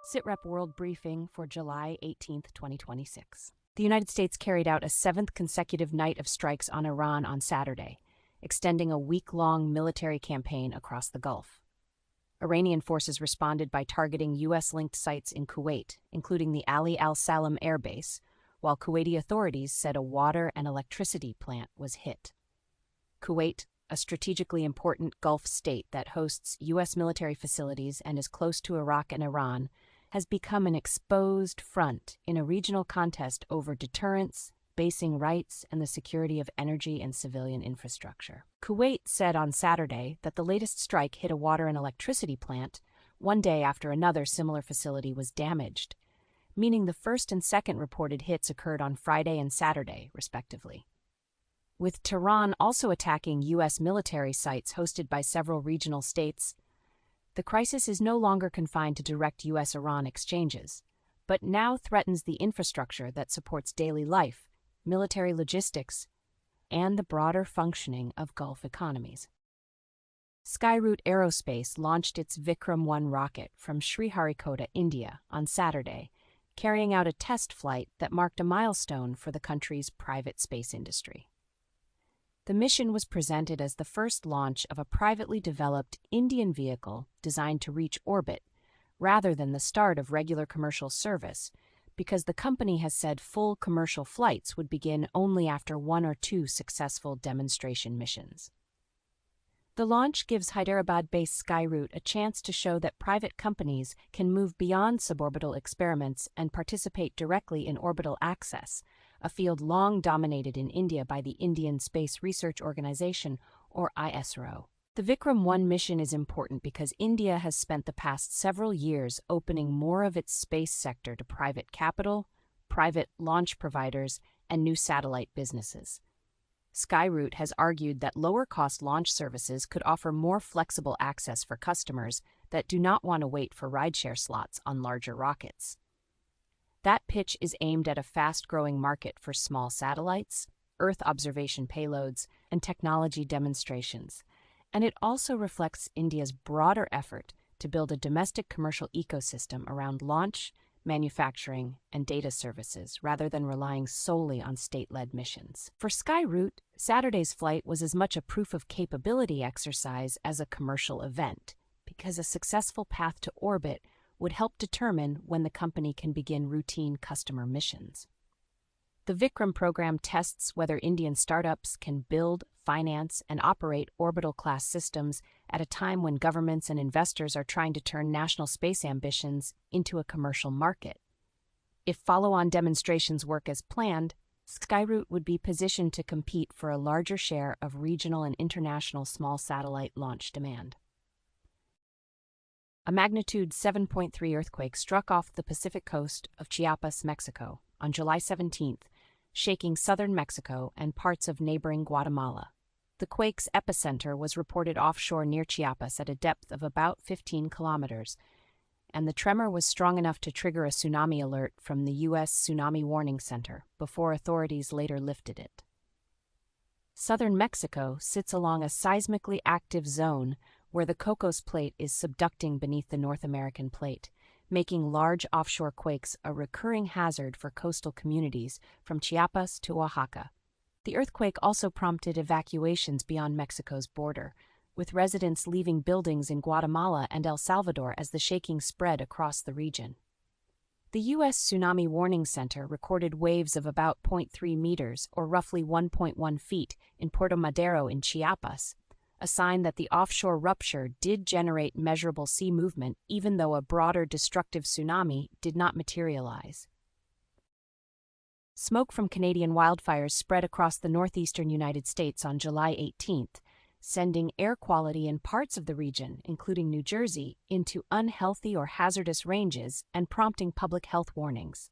SITREP World Briefing for July 18, 2026. The United States carried out a seventh consecutive night of strikes on Iran on Saturday, extending a week-long military campaign across the Gulf. Iranian forces responded by targeting U.S.-linked sites in Kuwait, including the Ali al-Salam Air Base, while Kuwaiti authorities said a water and electricity plant was hit. Kuwait, a strategically important Gulf state that hosts U.S. military facilities and is close to Iraq and Iran, has become an exposed front in a regional contest over deterrence, basing rights, and the security of energy and civilian infrastructure. Kuwait said on Saturday that the latest strike hit a water and electricity plant one day after another similar facility was damaged, meaning the first and second reported hits occurred on Friday and Saturday, respectively. With Tehran also attacking U.S. military sites hosted by several regional states, the crisis is no longer confined to direct U.S.-Iran exchanges, but now threatens the infrastructure that supports daily life, military logistics, and the broader functioning of Gulf economies. Skyroot Aerospace launched its Vikram-1 rocket from Sriharikota, India, on Saturday, carrying out a test flight that marked a milestone for the country's private space industry. The mission was presented as the first launch of a privately developed Indian vehicle designed to reach orbit, rather than the start of regular commercial service, because the company has said full commercial flights would begin only after one or two successful demonstration missions. The launch gives Hyderabad-based Skyroot a chance to show that private companies can move beyond suborbital experiments and participate directly in orbital access, a field long dominated in India by the Indian Space Research Organization, or ISRO. The Vikram-1 mission is important because India has spent the past several years opening more of its space sector to private capital, private launch providers, and new satellite businesses. Skyroot has argued that lower-cost launch services could offer more flexible access for customers that do not want to wait for rideshare slots on larger rockets. That pitch is aimed at a fast-growing market for small satellites, Earth observation payloads, and technology demonstrations, and it also reflects India's broader effort to build a domestic commercial ecosystem around launch, manufacturing, and data services rather than relying solely on state-led missions. For Skyroot, Saturday's flight was as much a proof of capability exercise as a commercial event, because a successful path to orbit would help determine when the company can begin routine customer missions. The Vikram program tests whether Indian startups can build, finance, and operate orbital-class systems at a time when governments and investors are trying to turn national space ambitions into a commercial market. If follow-on demonstrations work as planned, Skyroot would be positioned to compete for a larger share of regional and international small satellite launch demand. A magnitude 7.3 earthquake struck off the Pacific coast of Chiapas, Mexico, on July 17th, shaking southern Mexico and parts of neighboring Guatemala. The quake's epicenter was reported offshore near Chiapas at a depth of about 15 kilometers, and the tremor was strong enough to trigger a tsunami alert from the U.S. Tsunami Warning Center before authorities later lifted it. Southern Mexico sits along a seismically active zone where the Cocos Plate is subducting beneath the North American Plate, making large offshore quakes a recurring hazard for coastal communities from Chiapas to Oaxaca. The earthquake also prompted evacuations beyond Mexico's border, with residents leaving buildings in Guatemala and El Salvador as the shaking spread across the region. The U.S. Tsunami Warning Center recorded waves of about 0.3 meters, or roughly 1.1 feet, in Puerto Madero in Chiapas, a sign that the offshore rupture did generate measurable sea movement even though a broader destructive tsunami did not materialize. Smoke from Canadian wildfires spread across the northeastern United States on July 18th, sending air quality in parts of the region, including New Jersey, into unhealthy or hazardous ranges and prompting public health warnings.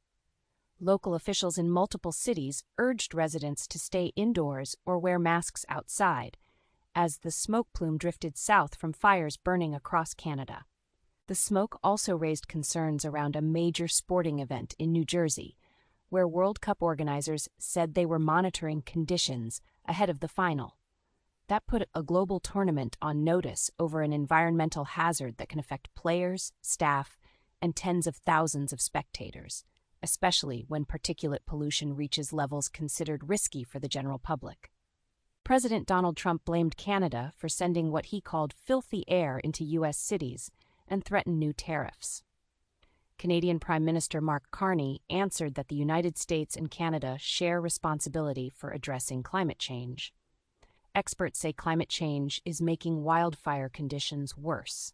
Local officials in multiple cities urged residents to stay indoors or wear masks outside, as the smoke plume drifted south from fires burning across Canada. The smoke also raised concerns around a major sporting event in New Jersey, where World Cup organizers said they were monitoring conditions ahead of the final. That put a global tournament on notice over an environmental hazard that can affect players, staff, and tens of thousands of spectators, especially when particulate pollution reaches levels considered risky for the general public. President Donald Trump blamed Canada for sending what he called filthy air into U.S. cities and threatened new tariffs. Canadian Prime Minister Mark Carney answered that the United States and Canada share responsibility for addressing climate change. Experts say climate change is making wildfire conditions worse.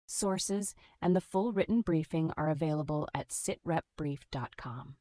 Sources and the full written briefing are available at sitrepbrief.com.